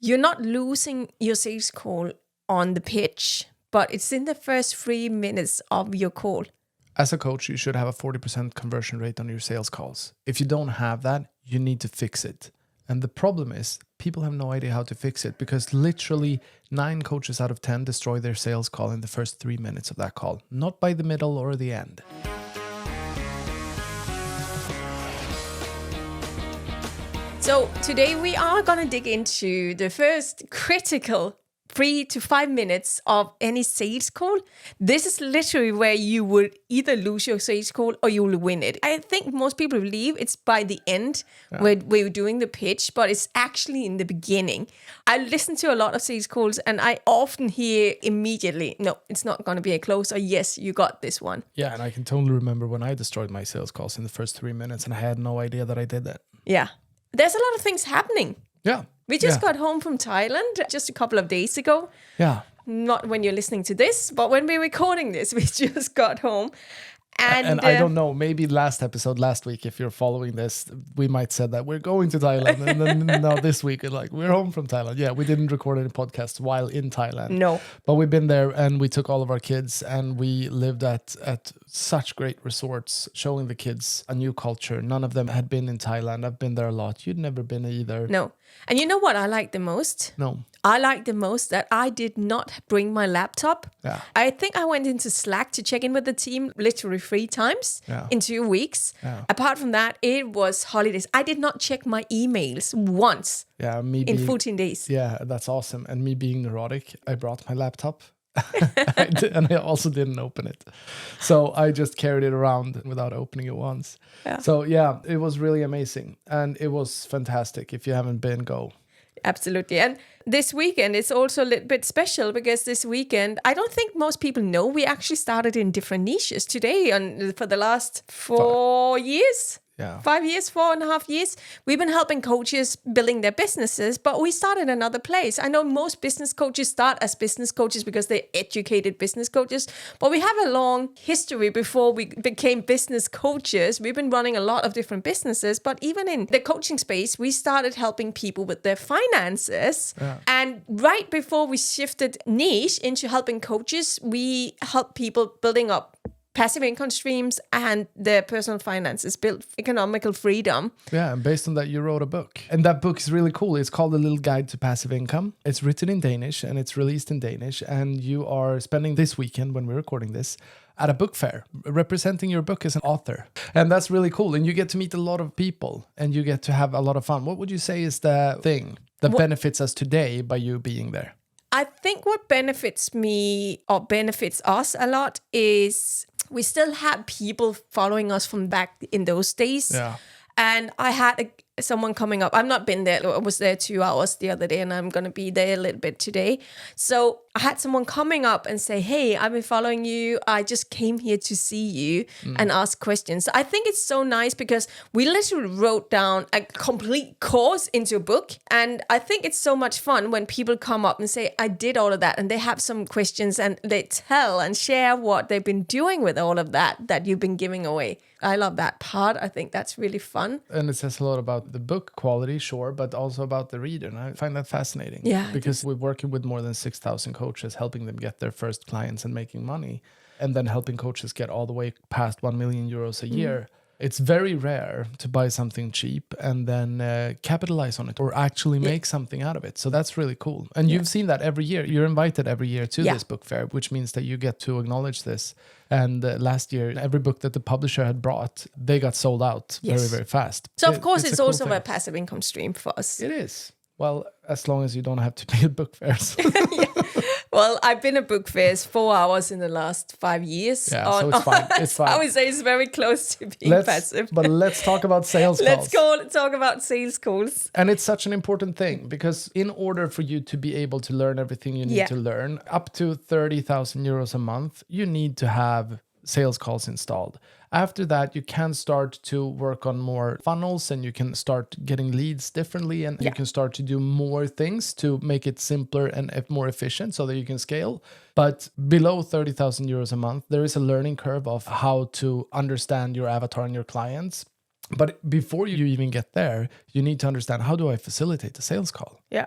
you're not losing your sales call on the pitch, but it's in the first 3 minutes of your call. As a coach, you should have a 40% conversion rate on your sales calls. If you don't have that, you need to fix it. And the problem is people have no idea how to fix it because literally 9 coaches out of 10 destroy their sales call in the first 3 minutes of that call, not by the middle or the end. So today we are going to dig into the first critical 3 to 5 minutes of any sales call. This is literally where you would either lose your sales call or you will win it. I think most people believe it's by the end where you're doing the pitch, but it's actually in the beginning. I listen to a lot of sales calls and I often hear immediately, no, it's not going to be a close, or yes, you got this one. Yeah, and I can totally remember when I destroyed my sales calls in the first 3 minutes and I had no idea that I did that. Yeah. There's a lot of things happening. Yeah. We just got home from Thailand just a couple of days ago. Yeah. Not when you're listening to this, but when we're recording this, we just got home. And I don't know, maybe last week, if you're following this, we might said that we're going to Thailand. And then now this week, we're home from Thailand. Yeah, we didn't record any podcasts while in Thailand. No. But we've been there and we took all of our kids and we lived at such great resorts, showing the kids a new culture. None of them had been in Thailand. I've been there a lot. You'd never been either. No. And you know what I like the most? No. I like the most that I did not bring my laptop. Yeah. I think I went into Slack to check in with the team literally 3 times in 2 weeks. Yeah. Apart from that, it was holidays. I did not check my emails once in 14 days. Yeah, that's awesome. And me being neurotic, I brought my laptop. And I also didn't open it. So I just carried it around without opening it once. Yeah. So yeah, it was really amazing. And it was fantastic. If you haven't been, go. Absolutely. And this weekend is also a little bit special because this weekend, I don't think most people know, we actually started in different niches today for the last 4 years. Yeah. 5 years, 4.5 years. We've been helping coaches building their businesses, but we started another place. I know most business coaches start as business coaches because they're educated business coaches, but we have a long history before we became business coaches. We've been running a lot of different businesses, but even in the coaching space, we started helping people with their finances. Yeah. And right before we shifted niche into helping coaches, we help people building up passive income streams and their personal finances, build economical freedom. Yeah, and based on that, you wrote a book. And that book is really cool. It's called A Little Guide to Passive Income. It's written in Danish and it's released in Danish. And you are spending this weekend, when we're recording this, at a book fair, representing your book as an author. And that's really cool. And you get to meet a lot of people and you get to have a lot of fun. What would you say is the thing that benefits us today by you being there? I think what benefits me or benefits us a lot is we still had people following us from back in those days. Yeah. And I had someone coming up. I've not been there. I was there 2 hours the other day and I'm going to be there a little bit today. So I had someone coming up and say, hey, I've been following you. I just came here to see you and ask questions. I think it's so nice because we literally wrote down a complete course into a book. And I think it's so much fun when people come up and say, I did all of that. And they have some questions and they tell and share what they've been doing with all of that you've been giving away. I love that part. I think that's really fun. And it says a lot about the book quality, sure, but also about the reader. And I find that fascinating. Yeah. Because we're working with more than 6,000 coaches, helping them get their first clients and making money, and then helping coaches get all the way past 1 million euros a year. It's very rare to buy something cheap and then capitalize on it or actually make something out of it. So that's really cool. And you've seen that every year. You're invited every year to this book fair, which means that you get to acknowledge this. And last year, every book that the publisher had brought, they got sold out very, very fast. So, of course, it's also a passive income stream for us. It is. Well, as long as you don't have to be at book fairs. Well, I've been at book fairs 4 hours in the last 5 years. Yeah, so it's fine. It's fine. I would say it's very close to being passive. But let's talk about sales calls. Let's talk about sales calls. And it's such an important thing because in order for you to be able to learn everything you need to learn, up to 30,000 euros a month, you need to have sales calls installed. After that, you can start to work on more funnels and you can start getting leads differently and you can start to do more things to make it simpler and more efficient so that you can scale. But below 30,000 euros a month, there is a learning curve of how to understand your avatar and your clients. But before you even get there, you need to understand, how do I facilitate a sales call? Yeah.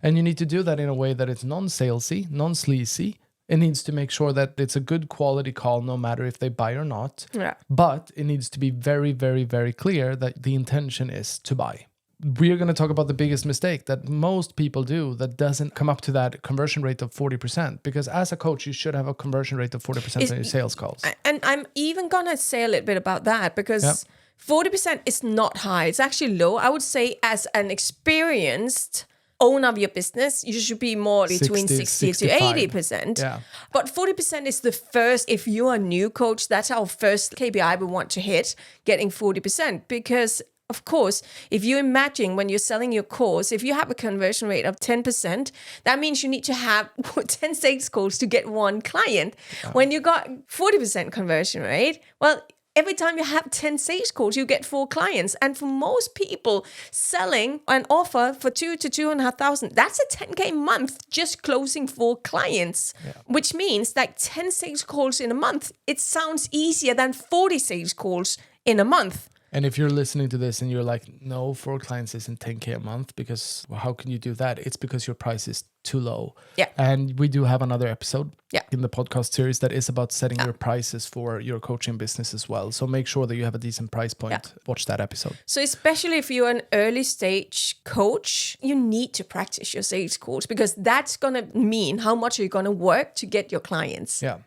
And you need to do that in a way that it's non-salesy, non-sleazy. It needs to make sure that it's a good quality call, no matter if they buy or not. Yeah. But it needs to be very, very, very clear that the intention is to buy. We're going to talk about the biggest mistake that most people do that doesn't come up to that conversion rate of 40%. Because as a coach, you should have a conversion rate of 40% on your sales calls. And I'm even going to say a little bit about that because 40% is not high. It's actually low. I would say as an experienced owner of your business, you should be more between 60 to 80%. Yeah. But 40% is the first, if you're a new coach, that's our first KPI we want to hit, getting 40%. Because of course, if you imagine when you're selling your course, if you have a conversion rate of 10%, that means you need to have 10 sales calls to get one client. Yeah. When you got 40% conversion rate, well, every time you have 10 sales calls, you get 4 clients. And for most people, selling an offer for 2,000 to 2,500, that's a 10K month just closing 4 clients, which means like 10 sales calls in a month. It sounds easier than 40 sales calls in a month. And if you're listening to this and you're like, no, 4 clients isn't 10K a month, because how can you do that? It's because your price is too low. Yeah. And we do have another episode in the podcast series that is about setting your prices for your coaching business as well. So make sure that you have a decent price point. Yeah. Watch that episode. So especially if you're an early stage coach, you need to practice your sales calls because that's going to mean how much you're going to work to get your clients. Yeah.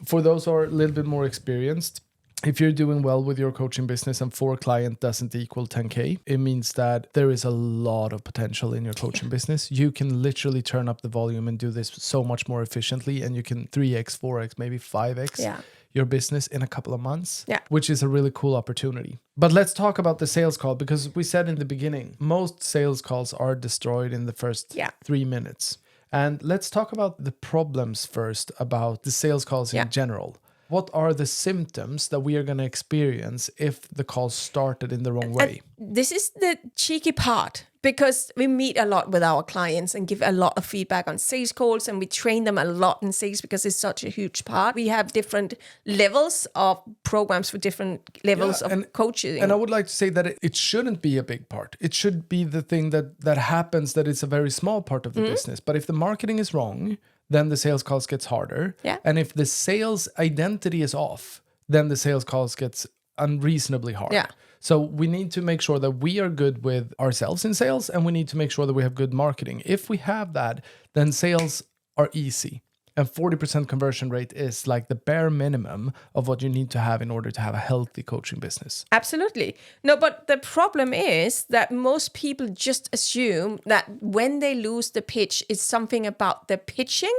For those who are a little bit more experienced, if you're doing well with your coaching business and 4 clients doesn't equal 10K, it means that there is a lot of potential in your coaching business. You can literally turn up the volume and do this so much more efficiently, and you can 3x, 4x, maybe 5x your business in a couple of months, which is a really cool opportunity. But let's talk about the sales call, because we said in the beginning, most sales calls are destroyed in the first 3 minutes. And let's talk about the problems first about the sales calls in general. What are the symptoms that we are going to experience if the call started in the wrong way? And this is the cheeky part, because we meet a lot with our clients and give a lot of feedback on sales calls, and we train them a lot in sales because it's such a huge part. We have different levels of programs for different levels of coaching. And I would like to say that it shouldn't be a big part. It should be the thing that happens, that it's a very small part of the business. But if the marketing is wrong, then the sales calls gets harder. Yeah. And if the sales identity is off, then the sales calls gets unreasonably hard. Yeah. So we need to make sure that we are good with ourselves in sales, and we need to make sure that we have good marketing. If we have that, then sales are easy. And 40% conversion rate is like the bare minimum of what you need to have in order to have a healthy coaching business. Absolutely. No, but the problem is that most people just assume that when they lose the pitch, it's something about the pitching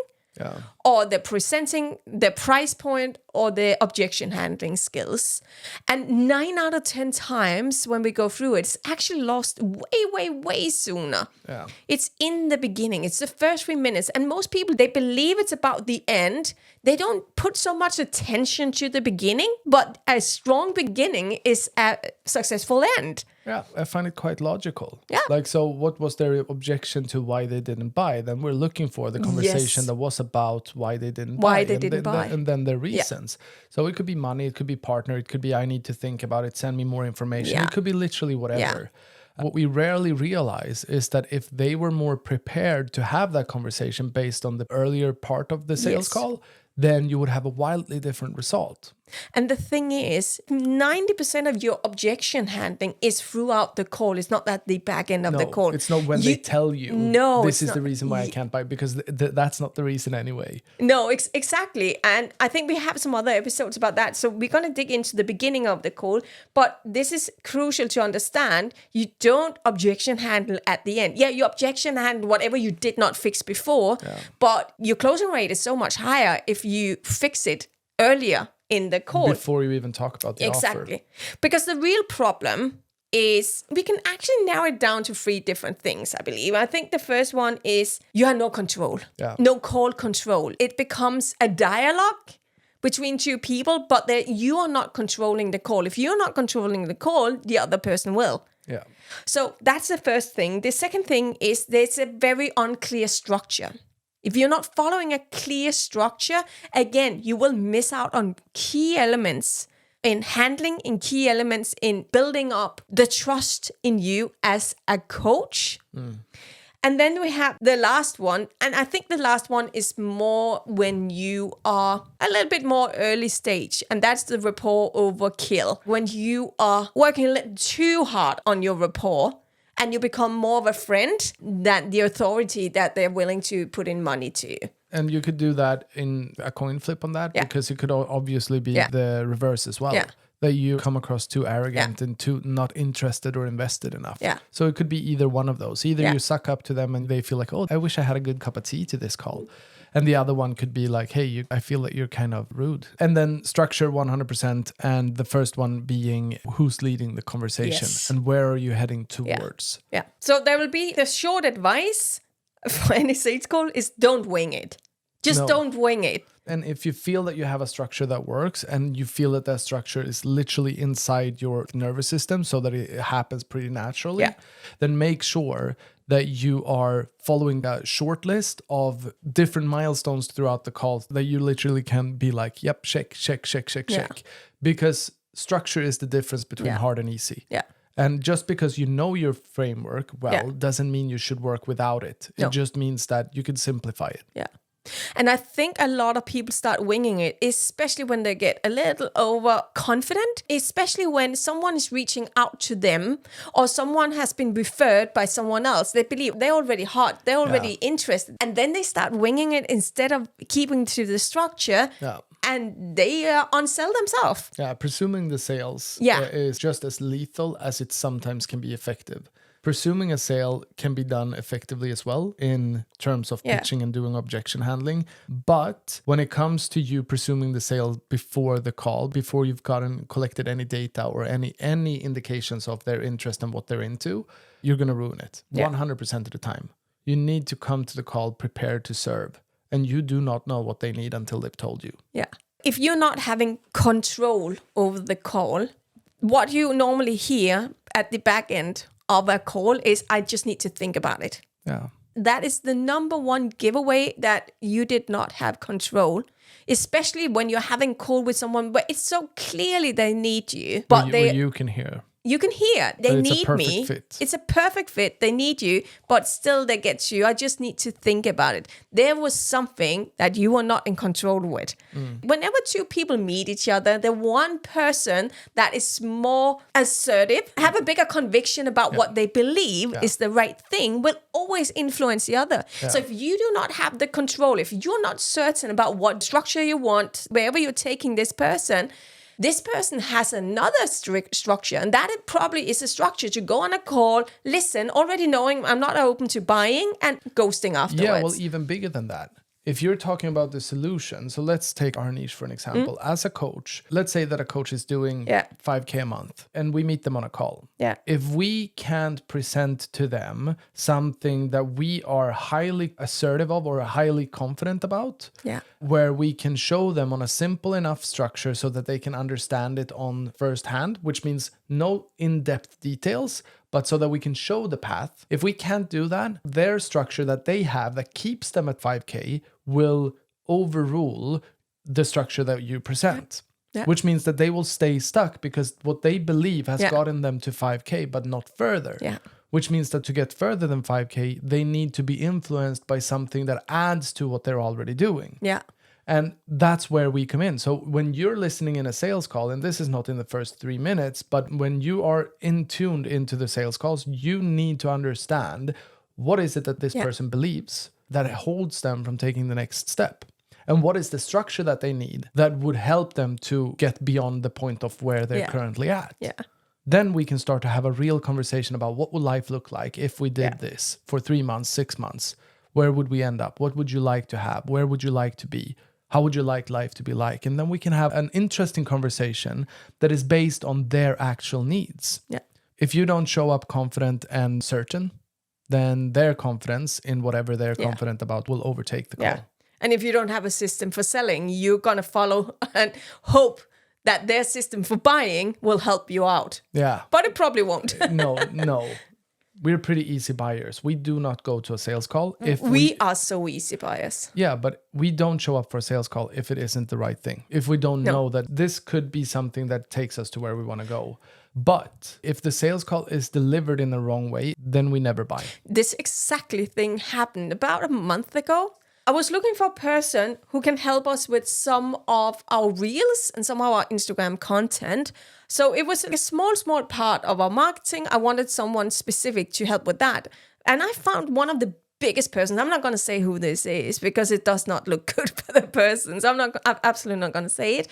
or the presenting, the price point, or the objection handling skills. And 9 out of 10 times when we go through it, it's actually lost way sooner. Yeah. It's in the beginning. It's the first 3 minutes. And most people, they believe it's about the end. They don't put so much attention to the beginning, but a strong beginning is a successful end. Yeah, I find it quite logical. Yeah. Like, so what was their objection to why they didn't buy? Then we're looking for the conversation that was about why they didn't buy. Why they didn't buy. And then the reasons. So it could be money, it could be partner, it could be I need to think about it, send me more information. Yeah. It could be literally whatever. Yeah. What we rarely realize is that if they were more prepared to have that conversation based on the earlier part of the sales call, then you would have a wildly different result. And the thing is, 90% of your objection handling is throughout the call. It's not at the back end of the call. It's not when they tell you, this is the reason why I can't buy, because that's not the reason anyway. No, exactly. And I think we have some other episodes about that. So we're going to dig into the beginning of the call. But this is crucial to understand. You don't objection handle at the end. Yeah, you objection handle whatever you did not fix before. Yeah. But your closing rate is so much higher if you fix it earlier in the call. Before you even talk about the offer. Exactly. Because the real problem is we can actually narrow it down to 3 different things, I believe. I think the first one is you have no control. Yeah. No call control. It becomes a dialogue between 2 people, but you are not controlling the call. If you're not controlling the call, the other person will. Yeah. So that's the first thing. The second thing is there's a very unclear structure. If you're not following a clear structure, again, you will miss out on key elements in handling, in key elements in building up the trust in you as a coach. And then we have the last one. And I think the last one is more when you are a little bit more early stage. And that's the rapport overkill. When you are working a little too hard on your rapport and you become more of a friend than the authority that they're willing to put in money to. And you could do that in a coin flip on that, because it could obviously be the reverse as well. Yeah. That you come across too arrogant and too not interested or invested enough. Yeah. So it could be either one of those. Either you suck up to them and they feel like, oh, I wish I had a good cup of tea to this call. And the other one could be like, hey, I feel that you're kind of rude. And then structure 100%. And the first one being who's leading the conversation and where are you heading towards? Yeah. So there will be the short advice for any sales call is don't wing it. Just don't wing it. And if you feel that you have a structure that works and you feel that structure is literally inside your nervous system so that it happens pretty naturally, then make sure that you are following a short list of different milestones throughout the call that you literally can be like, yep, check. Because structure is the difference between hard and easy. Yeah. And just because you know your framework well doesn't mean you should work without it. It just means that you can simplify it. Yeah. And I think a lot of people start winging it, especially when they get a little overconfident, especially when someone is reaching out to them or someone has been referred by someone else. They believe they're already hot, they're already interested. And then they start winging it instead of keeping to the structure. Yeah. And they unsell themselves. Yeah, presuming the sales is just as lethal as it sometimes can be effective. Presuming a sale can be done effectively as well in terms of pitching and doing objection handling. But when it comes to you presuming the sale before the call, before you've collected any data or any indications of their interest and what they're into, you're going to ruin it 100% of the time. You need to come to the call prepared to serve. And you do not know what they need until they've told you. Yeah. If you're not having control over the call, what you normally hear at the back end of a call is, I just need to think about it. Yeah. That is the number one giveaway that you did not have control, especially when you're having a call with someone where it's so clearly they need you, but where you can hear. You can hear they need me. Fit. It's a perfect fit. They need you, but still they get you. I just need to think about it. There was something that you were not in control with. Whenever two people meet each other, the one person that is more assertive, have a bigger conviction about what they believe is the right thing, will always influence the other. Yeah. So if you do not have the control, if you're not certain about what structure you want, wherever you're taking this person has another strict structure, and that it probably is a structure to go on a call, listen, already knowing I'm not open to buying, and ghosting afterwards. Yeah, well, even bigger than that. If you're talking about the solution, so let's take our niche for an example. As a coach, let's say that a coach is doing 5K a month and we meet them on a call. Yeah. If we can't present to them something that we are highly assertive of or highly confident about, where we can show them on a simple enough structure so that they can understand it on first hand, which means no in-depth details, but so that we can show the path. If we can't do that, their structure that they have that keeps them at 5K will overrule the structure that you present, which means that they will stay stuck because what they believe has gotten them to 5K, but not further. Yeah. Which means that to get further than 5K, they need to be influenced by something that adds to what they're already doing. Yeah. And that's where we come in. So when you're listening in a sales call, and this is not in the first 3 minutes, but when you are tuned into the sales calls, you need to understand what is it that this person believes that holds them from taking the next step. And what is the structure that they need that would help them to get beyond the point of where they're currently at. Yeah. Then we can start to have a real conversation about what would life look like if we did this for 3 months, 6 months. Where would we end up? What would you like to have? Where would you like to be? How would you like life to be like? And then we can have an interesting conversation that is based on their actual needs. Yeah. If you don't show up confident and certain, then their confidence in whatever they're confident about will overtake the call. Yeah. And if you don't have a system for selling, you're going to follow and hope that their system for buying will help you out. Yeah. But it probably won't. No. We're pretty easy buyers. We do not go to a sales call if we are so easy buyers. Yeah, but we don't show up for a sales call if it isn't the right thing. If we don't know that this could be something that takes us to where we want to go. But if the sales call is delivered in the wrong way, then we never buy. This exactly thing happened about a month ago. I was looking for a person who can help us with some of our reels and some of our Instagram content. So it was a small part of our marketing. I wanted someone specific to help with that. And I found one of the biggest persons. I'm not going to say who this is because it does not look good for the person. So I'm absolutely not going to say it,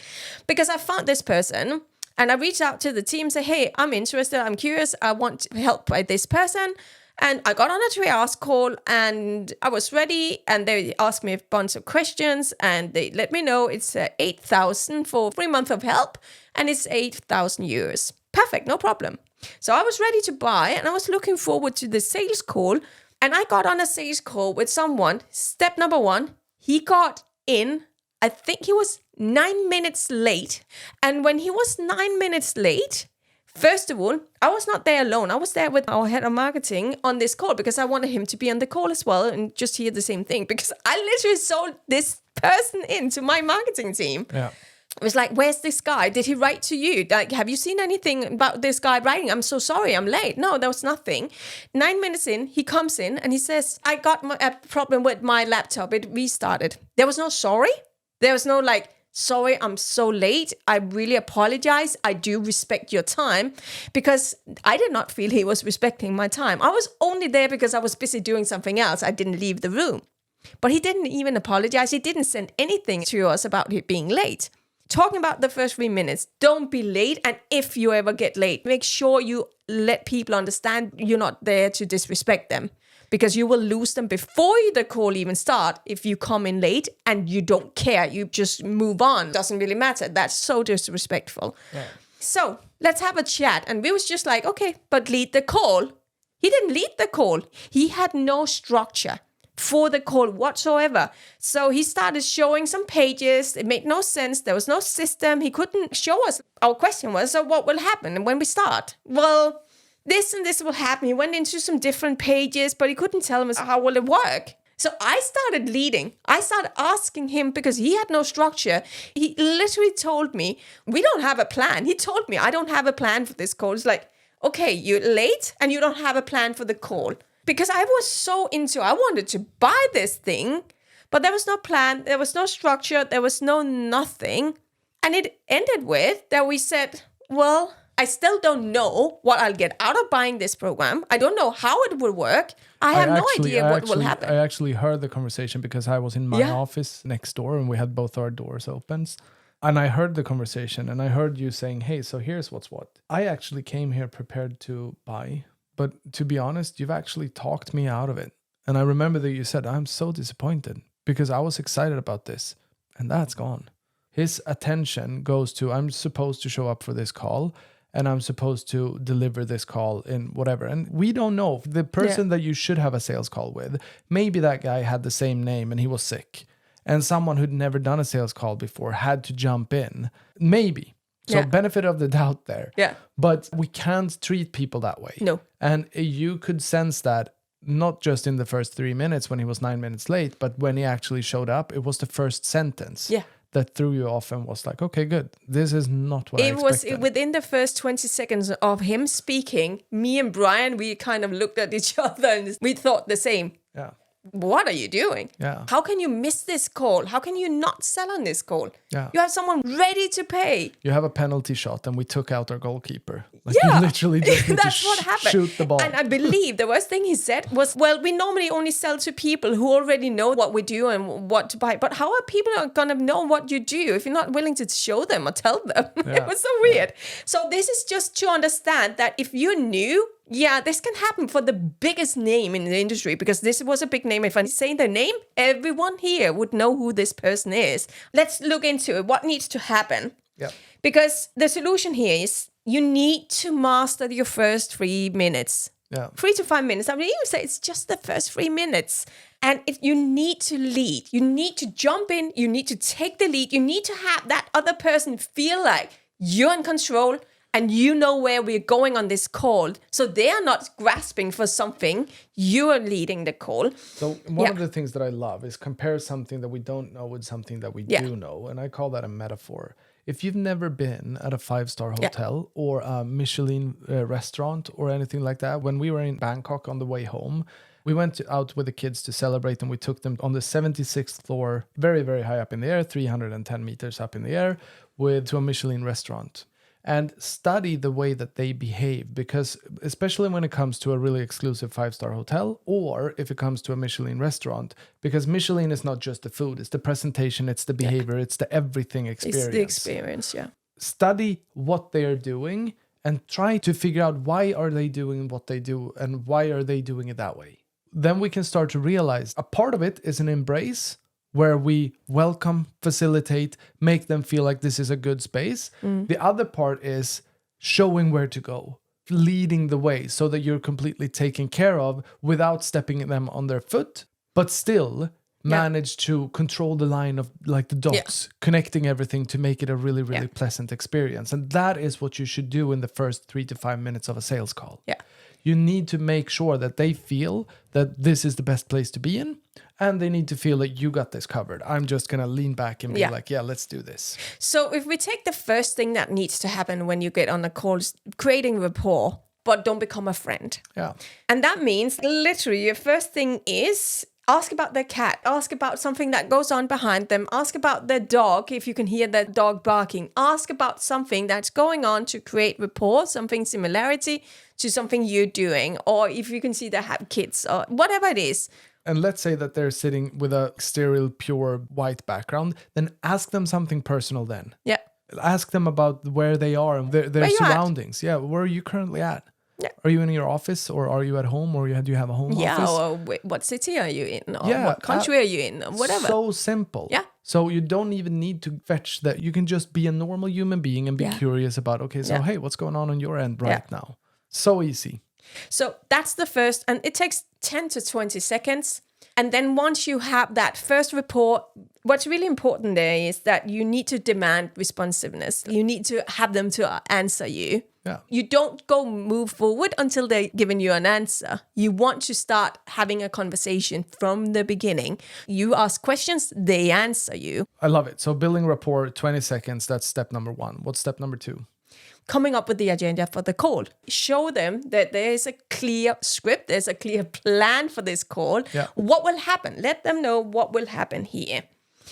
because I found this person and I reached out to the team and said, hey, I'm interested. I'm curious. I want help by this person. And I got on a triage call and I was ready, and they asked me a bunch of questions and they let me know it's 8,000 for 3 months of help and it's 8,000 euros. Perfect, no problem. So I was ready to buy and I was looking forward to the sales call, and I got on a sales call with someone. Step number 1, he got in, I think he was 9 minutes late. And when he was 9 minutes late, first of all, I was not there alone. I was there with our head of marketing on this call because I wanted him to be on the call as well and just hear the same thing, because I literally sold this person into my marketing team. Yeah. It was like, where's this guy? Did he write to you? Like, have you seen anything about this guy writing? I'm so sorry, I'm late. No, there was nothing. 9 minutes in, he comes in and he says, I got a problem with my laptop. It restarted. There was no sorry. There was no like, sorry, I'm so late. I really apologize. I do respect your time, because I did not feel he was respecting my time. I was only there because I was busy doing something else. I didn't leave the room. But he didn't even apologize. He didn't send anything to us about it being late. Talking about the first 3 minutes, don't be late. And if you ever get late, make sure you let people understand you're not there to disrespect them, because you will lose them before the call even start if you come in late and you don't care. You just move on. Doesn't really matter. That's so disrespectful. Yeah. So let's have a chat. And we was just like, okay, but lead the call. He didn't lead the call. He had no structure for the call whatsoever. So he started showing some pages. It made no sense. There was no system. He couldn't show us. Our question was, so what will happen when we start? Well, this and this will happen. He went into some different pages, but he couldn't tell us how will it work. So I started leading. I started asking him, because he had no structure. He literally told me, we don't have a plan. He told me, I don't have a plan for this call. It's like, okay, you're late and you don't have a plan for the call. Because I was so I wanted to buy this thing, but there was no plan. There was no structure. There was no nothing. And it ended with that we said, well, I still don't know what I'll get out of buying this program. I don't know how it will work. I have no idea what will happen. I actually heard the conversation because I was in my office next door and we had both our doors open. And I heard the conversation and I heard you saying, hey, so here's what's what. I actually came here prepared to buy. But to be honest, you've actually talked me out of it. And I remember that you said, I'm so disappointed because I was excited about this. And that's gone. His attention goes to, I'm supposed to show up for this call and I'm supposed to deliver this call in whatever. And we don't know. The person that you should have a sales call with, maybe that guy had the same name and he was sick. And someone who'd never done a sales call before had to jump in. Maybe. So benefit of the doubt there. Yeah. But we can't treat people that way. No. And you could sense that not just in the first 3 minutes when he was 9 minutes late, but when he actually showed up, it was the first sentence that threw you off and was like, okay, good. This is not what I expected. It was within the first 20 seconds of him speaking, me and Brian, we kind of looked at each other and we thought the same. Yeah. What are you doing? Yeah. How can you miss this call? How can you not sell on this call? Yeah. You have someone ready to pay. You have a penalty shot and we took out our goalkeeper. Like you literally just need That's to what happened. Shoot the ball. And I believe the worst thing he said was, well, we normally only sell to people who already know what we do and what to buy. But how are people going to know what you do if you're not willing to show them or tell them? Yeah. It was so weird. So this is just to understand that if you're new, this can happen for the biggest name in the industry, because this was a big name. If I say the name, everyone here would know who this person is. Let's look into it. What needs to happen? Yeah. Because the solution here is you need to master your first 3 minutes. Yeah. 3 to 5 minutes. I would even say it's just the first 3 minutes. And if you need to lead, you need to jump in, you need to take the lead, you need to have that other person feel like you're in control and you know where we're going on this call. So they are not grasping for something. You are leading the call. So one of the things that I love is compare something that we don't know with something that we do know. And I call that a metaphor. if you've never been at a 5-star hotel or a Michelin restaurant or anything like that, when we were in Bangkok on the way home, we went out with the kids to celebrate, and we took them on the 76th floor, very, very high up in the air, 310 meters up in the air, to a Michelin restaurant. And study the way that they behave, because especially when it comes to a really exclusive 5-star hotel, or if it comes to a Michelin restaurant, because Michelin is not just the food, it's the presentation, it's the behavior, it's the everything experience. It's the experience, yeah. Study what they are doing and try to figure out why are they doing what they do and why are they doing it that way. Then we can start to realize a part of it is an embrace, where we welcome, facilitate, make them feel like this is a good space. The other part is showing where to go, leading the way so that you're completely taken care of without stepping them on their foot, but still manage to control the line of like the dots, connecting everything to make it a really, really pleasant experience. And that is what you should do in the first 3 to 5 minutes of a sales call. Yeah. You need to make sure that they feel that this is the best place to be in, and they need to feel that you got this covered. I'm just going to lean back and be like, yeah, let's do this. So if we take the first thing that needs to happen when you get on a call, is creating rapport, but don't become a friend. Yeah. And that means literally your first thing is ask about their cat, ask about something that goes on behind them, ask about their dog, if you can hear the dog barking, ask about something that's going on to create rapport, something similarity to something you're doing, or if you can see they have kids or whatever it is. And let's say that they're sitting with a sterile, pure white background, then ask them something personal then. Yeah. Ask them about where they are and their surroundings. Yeah, where are you currently at? Yeah. Are you in your office, or are you at home, or do you have a home office? Yeah, or what city are you in, or what country are you in, or whatever. So simple. Yeah. So you don't even need to fetch that. You can just be a normal human being and be curious about, okay, so hey, what's going on your end right now? So easy. So that's the first, and it takes 10 to 20 seconds. And then once you have that first rapport, what's really important there is that you need to demand responsiveness. You need to have them to answer you. Yeah. You don't move forward until they're giving you an answer. You want to start having a conversation from the beginning. You ask questions, they answer you. I love it. So building rapport, 20 seconds, that's step number 1. What's step number 2? Coming up with the agenda for the call. Show them that there is a clear script, there's a clear plan for this call. Yeah. What will happen? Let them know what will happen here.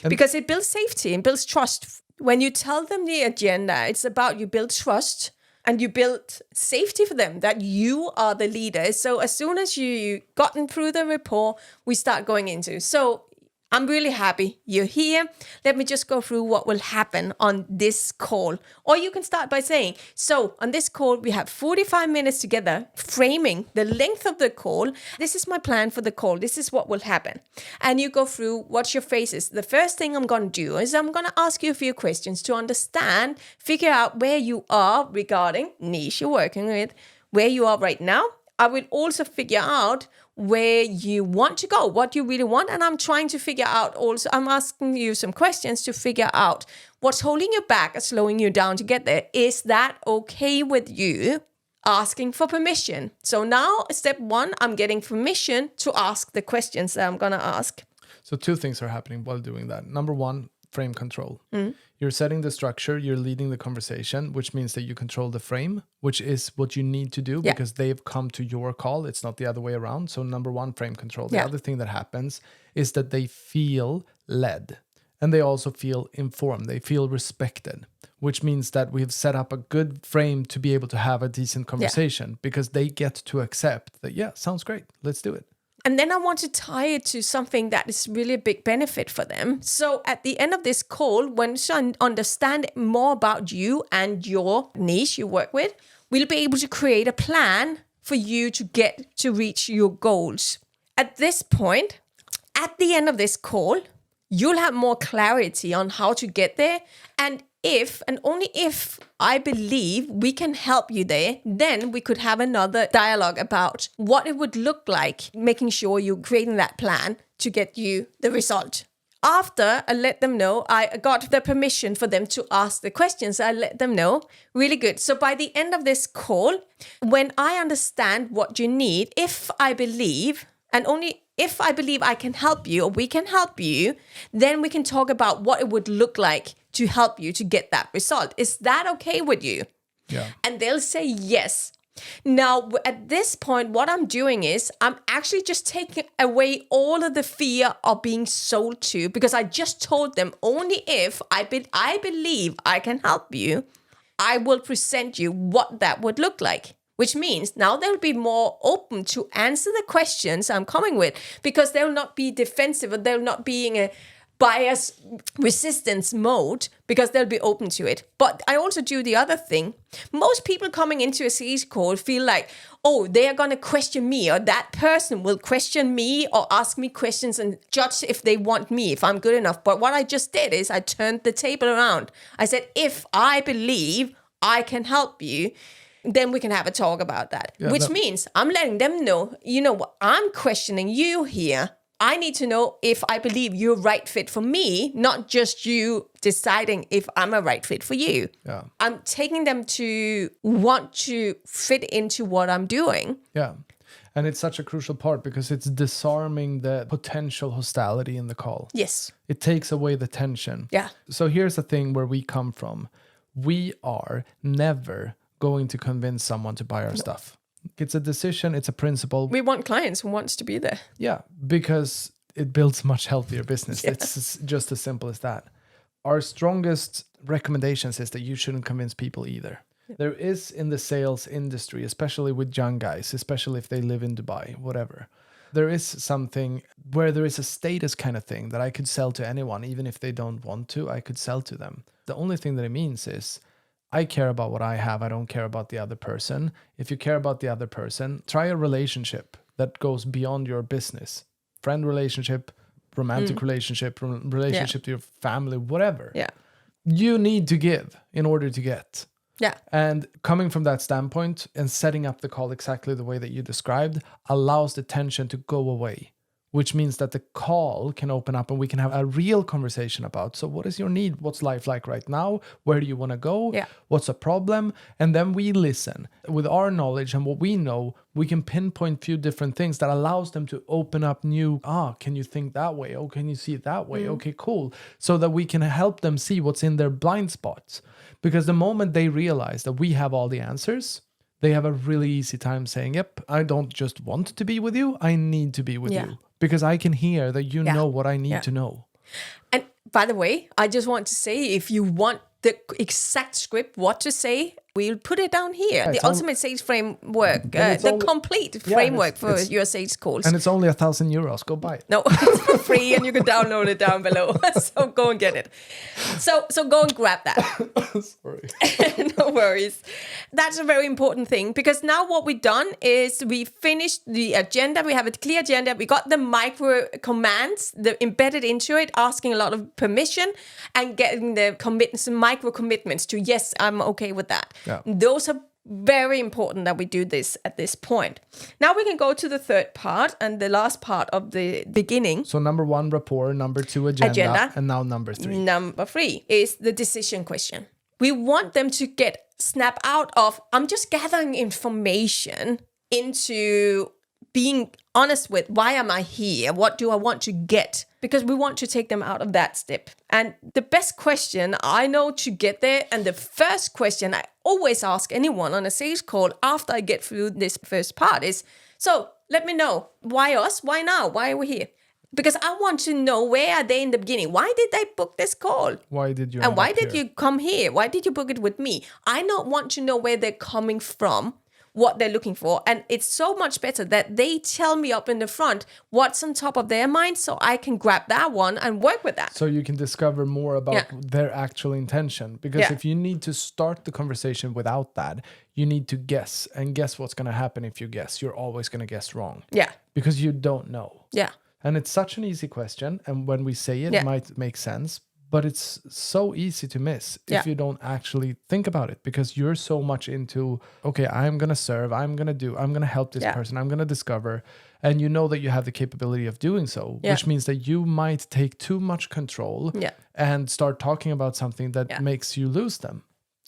Because it builds safety and builds trust. When you tell them the agenda, it's about you build trust and you build safety for them, that you are the leader. So as soon as you gotten through the rapport, we start going into. So I'm really happy you're here. Let me just go through what will happen on this call. Or you can start by saying, so on this call, we have 45 minutes together, framing the length of the call. This is my plan for the call. This is what will happen. And you go through what's your phases. The first thing I'm going to do is I'm going to ask you a few questions to understand, figure out where you are regarding niche you're working with, where you are right now. I will also figure out where you want to go, what you really want. And I'm trying to figure out also, I'm asking you some questions to figure out what's holding you back or slowing you down to get there. Is that okay with you? Asking for permission. So now step 1, I'm getting permission to ask the questions that I'm going to ask. So 2 things are happening while doing that. Number 1, frame control. You're setting the structure, you're leading the conversation, which means that you control the frame, which is what you need to do because they've come to your call. It's not the other way around. So number 1, frame control. The other thing that happens is that they feel led and they also feel informed. They feel respected, which means that we've set up a good frame to be able to have a decent conversation because they get to accept that, sounds great. Let's do it. And then I want to tie it to something that is really a big benefit for them. So at the end of this call, once I understand more about you and your niche you work with, we'll be able to create a plan for you to get to reach your goals. At this point, at the end of this call, you'll have more clarity on how to get there. And if, and only if, I believe we can help you there, then we could have another dialogue about what it would look like, making sure you're creating that plan to get you the result. After I let them know, I got the permission for them to ask the questions. I let them know. Really good. So by the end of this call, when I understand what you need, if I believe, and only if I believe I can help you or we can help you, then we can talk about what it would look like to help you to get that result. Is that okay with you? Yeah. And they'll say yes. Now, at this point, what I'm doing is I'm actually just taking away all of the fear of being sold to, because I just told them only if I believe I can help you, I will present you what that would look like. Which means now they'll be more open to answer the questions I'm coming with, because they'll not be defensive, or they'll not be in a bias resistance mode, because they'll be open to it. But I also do the other thing. Most people coming into a sales call feel like, oh, they are going to question me, or that person will question me or ask me questions and judge if they want me, if I'm good enough. But what I just did is I turned the table around. I said, if I believe I can help you, then we can have a talk about that. Which means I'm letting them know, you know what, I'm questioning you here. I need to know if I believe you're a right fit for me, not just you deciding if I'm a right fit for you. Yeah. I'm taking them to want to fit into what I'm doing. Yeah. And it's such a crucial part, because it's disarming the potential hostility in the call. Yes. It takes away the tension. Yeah. So here's the thing where we come from. We are never going to convince someone to buy our stuff. It's a decision. It's a principle. We want clients who wants to be there. Yeah, because it builds much healthier business. Yeah. It's just as simple as that. Our strongest recommendations is that you shouldn't convince people either. Yeah. There is in the sales industry, especially with young guys, especially if they live in Dubai, whatever, there is something where there is a status kind of thing that I could sell to anyone, even if they don't want to, I could sell to them. The only thing that it means is I care about what I have. I don't care about the other person. If you care about the other person, try a relationship that goes beyond your business. Friend relationship, romantic relationship, relationship to your family, whatever. Yeah. You need to give in order to get. Yeah. And coming from that standpoint and setting up the call exactly the way that you described allows the tension to go away, which means that the call can open up and we can have a real conversation about, so what is your need? What's life like right now? Where do you want to go? Yeah. What's a problem? And then we listen. With our knowledge and what we know, we can pinpoint few different things that allows them to open up new, can you think that way? Oh, can you see it that way? Okay, cool. So that we can help them see what's in their blind spots. Because the moment they realize that we have all the answers, they have a really easy time saying, yep, I don't just want to be with you, I need to be with you. Because I can hear that you know what I need to know. And by the way, I just want to say, if you want the exact script, what to say, we'll put it down here. Yeah, the ultimate sales framework, the complete framework for your sales calls. And it's only €1,000. Go buy it. No, it's for free, and you can download it down below. So go and get it. So go and grab that. Sorry. No worries. That's a very important thing, because now what we've done is we finished the agenda. We have a clear agenda. We got the micro commands embedded into it, asking a lot of permission and getting the commitments, micro commitments to, yes, I'm okay with that. Yeah. Those are very important that we do this at this point. Now we can go to the third part and the last part of the beginning. So number 1, rapport. Number 2, agenda. And now number 3. Number 3 is the decision question. We want them to snap out of, I'm just gathering information, into being honest with, why am I here? What do I want to get? Because we want to take them out of that step. And the best question I know to get there, and the first question I always ask anyone on a sales call after I get through this first part is, so let me know, why us? Why now? Why are we here? Because I want to know, where are they in the beginning? Why did they book this call? Why did you? And why did you come here? Why did you book it with me? I don't want to know where they're coming from, what they're looking for. And it's so much better that they tell me up in the front what's on top of their mind, so I can grab that one and work with that. So you can discover more about their actual intention. Because if you need to start the conversation without that, you need to guess. And guess what's going to happen if you guess. You're always going to guess wrong. Yeah. Because you don't know. Yeah. And it's such an easy question. And when we say it, it might make sense. But it's so easy to miss if you don't actually think about it, because you're so much into, okay, I'm going to serve, I'm going to help this person, I'm going to discover. And you know that you have the capability of doing so, which means that you might take too much control and start talking about something that makes you lose them.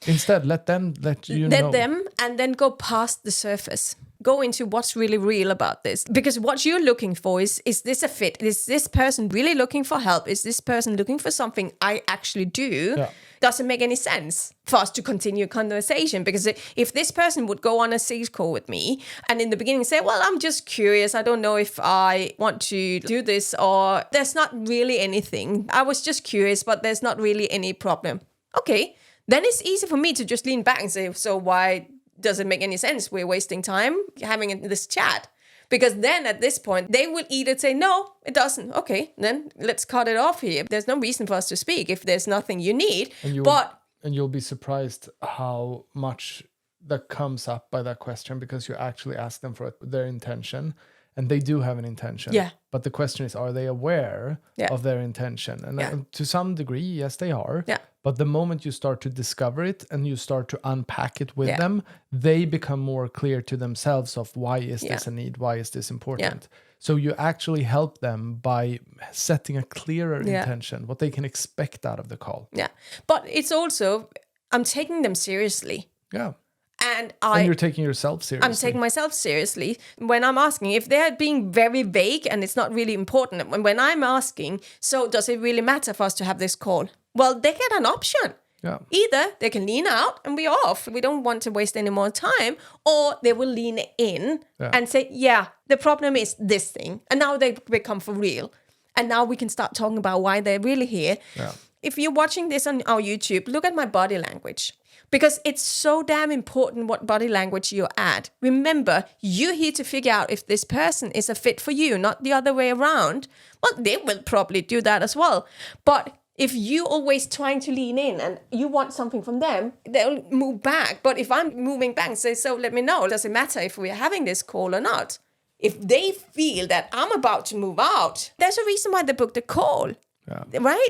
Instead, let them and then go past the surface. go into what's really real about this. Because what you're looking for is this a fit? Is this person really looking for help? Is this person looking for something I actually do? Yeah. Doesn't make any sense for us to continue a conversation, because if this person would go on a sales call with me and in the beginning say, well, I'm just curious, I don't know if I want to do this, or there's not really anything, I was just curious, but there's not really any problem. Okay, then it's easy for me to just lean back and say, so why does it make any sense? We're wasting time having this chat. Because then at this point, they will either say, no, it doesn't. Okay, then let's cut it off here. There's no reason for us to speak if there's nothing you need. And you'll be surprised how much that comes up by that question, because you actually ask them for their intention. And they do have an intention. Yeah. But the question is, are they aware of their intention? And to some degree, yes, they are. Yeah. But the moment you start to discover it and you start to unpack it with them, they become more clear to themselves of why is this a need? Why is this important? So you actually help them by setting a clearer intention, what they can expect out of the call. Yeah. But it's also, I'm taking them seriously. Yeah. And you're taking yourself seriously. I'm taking myself seriously when I'm asking. If they're being very vague and it's not really important, when I'm asking, so does it really matter for us to have this call? Well, they get an option. Yeah. Either they can lean out and be off. We don't want to waste any more time. Or they will lean in and say, yeah, the problem is this thing. And now they become for real. And now we can start talking about why they're really here. Yeah. If you're watching this on our YouTube, look at my body language. Because it's so damn important what body language you're at. Remember, you're here to figure out if this person is a fit for you, not the other way around. Well, they will probably do that as well. But if you always trying to lean in and you want something from them, they'll move back. But if I'm moving back and say, so let me know, does it matter if we're having this call or not? If they feel that I'm about to move out, there's a reason why they booked the call, right?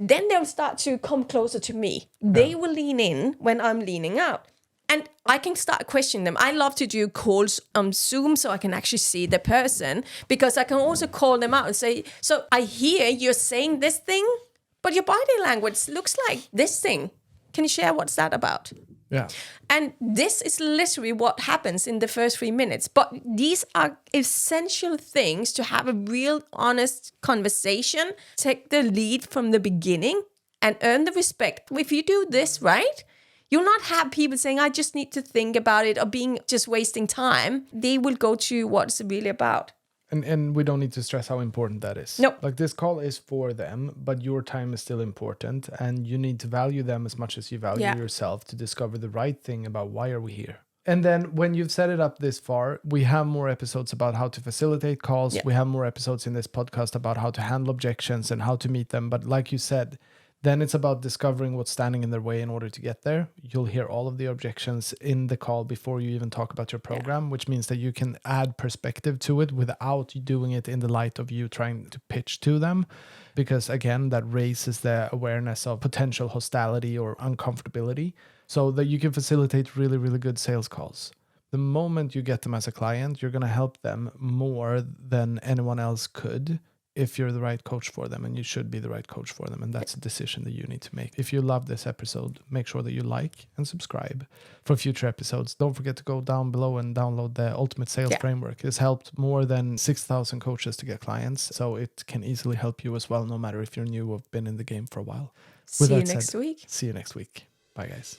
Then they'll start to come closer to me. They will lean in when I'm leaning out. And I can start questioning them. I love to do calls on Zoom so I can actually see the person, because I can also call them out and say, so I hear you're saying this thing, but your body language looks like this thing. Can you share what's that about? Yeah. And this is literally what happens in the first 3 minutes. But these are essential things to have a real honest conversation. Take the lead from the beginning and earn the respect. If you do this right, you'll not have people saying, I just need to think about it, or being just wasting time. They will go to what it's really about. And we don't need to stress how important that is. No. Like, this call is for them, but your time is still important, and you need to value them as much as you value yourself to discover the right thing about why are we here. And then when you've set it up this far, we have more episodes about how to facilitate calls. We have more episodes in this podcast about how to handle objections and how to meet them. But like you said, then it's about discovering what's standing in their way in order to get there. You'll hear all of the objections in the call before you even talk about your program, which means that you can add perspective to it without doing it in the light of you trying to pitch to them. Because again, that raises the awareness of potential hostility or uncomfortability, so that you can facilitate really, really good sales calls. The moment you get them as a client, you're going to help them more than anyone else could, if you're the right coach for them, and you should be the right coach for them. And that's a decision that you need to make. If you love this episode, make sure that you like and subscribe for future episodes. Don't forget to go down below and download the Ultimate Sales Framework. It's helped more than 6,000 coaches to get clients. So it can easily help you as well, no matter if you're new or been in the game for a while. See you next week. See you next week. Bye, guys.